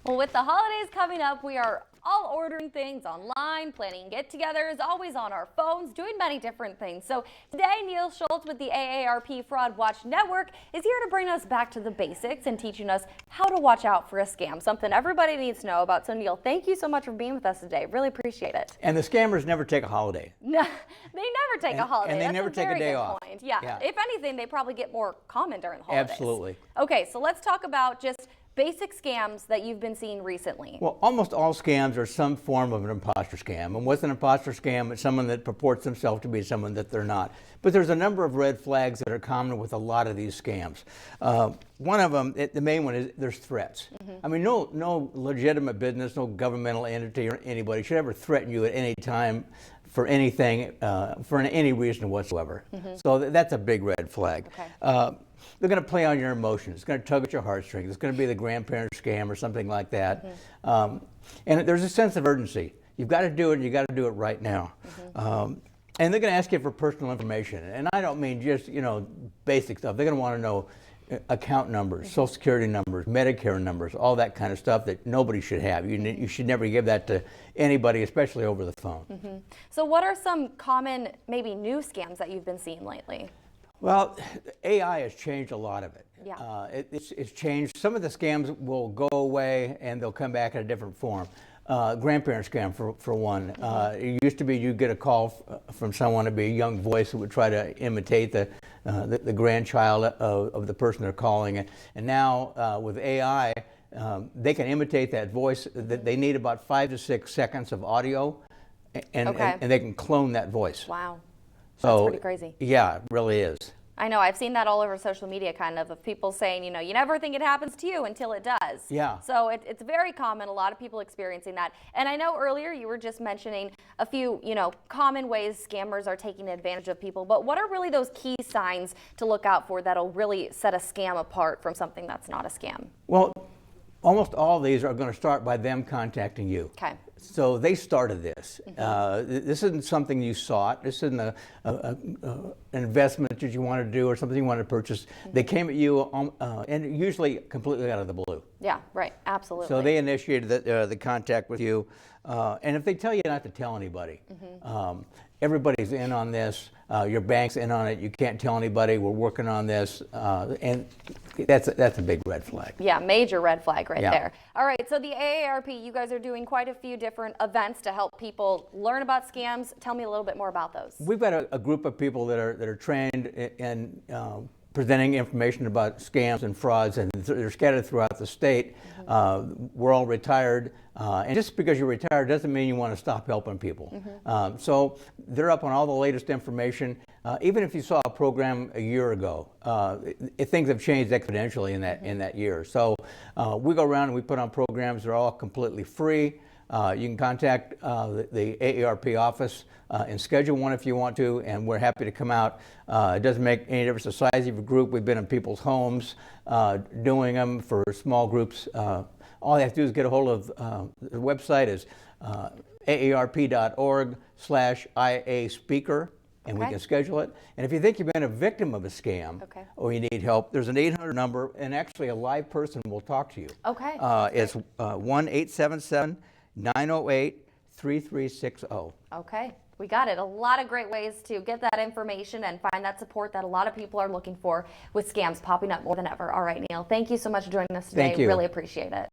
Well, with the holidays coming up, we are all ordering things online, planning get-togethers, always on our phones, doing many different things. So today, Neil Shultz with the AARP Fraud Watch Network is here to bring us back to the basics and teaching us how to watch out for a scam, something everybody needs to know about. So Neil, thank you so much for being with us today. Really appreciate it. And the scammers never take a holiday. No, they never take a holiday. And they That's never take a day off. Point. Yeah. If anything, they probably get more common during the holidays. Absolutely. Okay, so let's talk about just basic scams that you've been seeing recently. Well, almost all scams are some form of an imposter scam. And what's an imposter scam? It's someone that purports themselves to be someone that they're not. But there's a number of red flags that are common with a lot of these scams. One of them, the main one, is there's threats. I mean, no legitimate business, no governmental entity or anybody should ever threaten you at any time for anything, for any reason whatsoever. So that's a big red flag. Okay. They're going to play on your emotions. It's going to tug at your heartstrings. It's going to be the grandparent scam or something like that. And there's a sense of urgency. You've got to do it, and you've got to do it right now. And they're going to ask you for personal information. And I don't mean just, basic stuff. They're going to want to know account numbers, Social Security numbers, Medicare numbers, all that kind of stuff that nobody should have. You should never give that to anybody, especially over the phone. So what are some common, maybe new scams that you've been seeing lately? Well, AI has changed a lot of it. Yeah. It's changed. Some of the scams will go away and they'll come back in a different form. Grandparent scam, for one. It used to be you'd get a call from someone, to be a young voice that would try to imitate the grandchild of the person they're calling. And now with AI, they can imitate that voice. They need about 5 to 6 seconds of audio, and they can clone that voice. Wow. So, that's pretty crazy. Yeah, it really is. I know, I've seen that all over social media of people saying, you never think it happens to you until it does. Yeah. So it's very common, a lot of people experiencing that. And I know earlier you were just mentioning a few, common ways scammers are taking advantage of people, but what are really those key signs to look out for that'll really set a scam apart from something that's not a scam? Well, almost all of these are going to start by them contacting you. Okay. So they started this. This isn't something you sought. This isn't an investment that you want to do or something you want to purchase. They came at you and usually completely out of the blue. Yeah, right. Absolutely. So they initiated the contact with you. And if they tell you not to tell anybody, everybody's in on this. Your bank's in on it. You can't tell anybody. We're working on this. And that's a big red flag. Yeah, major red flag right there. All right, so the AARP, you guys are doing quite a few different events to help people learn about scams. Tell me a little bit more about those. We've got a group of people that are trained in presenting information about scams and frauds, and they're scattered throughout the state. We're all retired, and just because you're retired doesn't mean you want to stop helping people. So they're up on all the latest information. Even if you saw a program a year ago, things have changed exponentially in that year. So we go around and we put on programs. They're all completely free. You can contact the AARP office and schedule one if you want to, and we're happy to come out. It doesn't make any difference the size of your group. We've been in people's homes doing them for small groups. All you have to do is get a hold of the website is aarp.org/IA speaker, and we can schedule it. And if you think you've been a victim of a scam or you need help, there's an 800 number, and actually a live person will talk to you. Okay. It's 1-877-908-3360. Okay. We got it. A lot of great ways to get that information and find that support that a lot of people are looking for with scams popping up more than ever. All right, Neil, thank you so much for joining us today. Thank you. Really appreciate it.